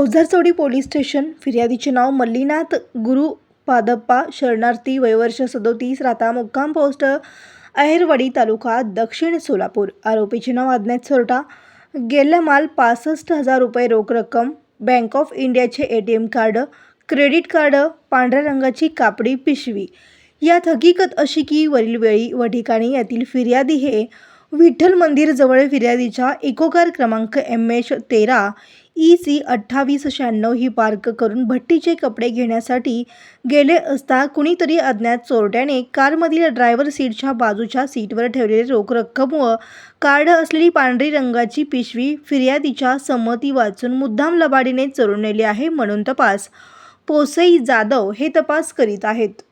अवझरचौडी police station. फिर्यादीचे नाव मल्लीनाथ गुरुपादप्पा, शरणार्थी, वयवर्ष 37, राहता मुक्काम पोस्ट अहेरवाडी, तालुका दक्षिण सोलापूर. आरोपीचे नाव अज्ञात चोरटा. गेला माल 65,000 रुपये रोख रक्कम, बँक ऑफ इंडियाचे ATM कार्ड, क्रेडिट कार्ड, पांढऱ्या रंगाची कापडी पिशवी. यात हकीकत अशी की वरील वेळी व ठिकाणी यातील फिर्यादी हे विठ्ठल मंदिर जवळ फिर्यादीच्या इको कार क्रमांक MH 13 EC 2896 ही पार्क करून भट्टीचे कपडे घेण्यासाठी गेले असता कुणीतरी अज्ञात चोरट्याने कारमधील ड्रायव्हर सीटच्या बाजूच्या सीटवर ठेवलेले रोख रक्कम व कार्ड असलेली पांढरी रंगाची पिशवी फिर्यादीच्या संमती वाचून मुद्दाम लबाडीने चोरून नेली आहे म्हणून तपास पोसई जाधव हे तपास करीत आहेत.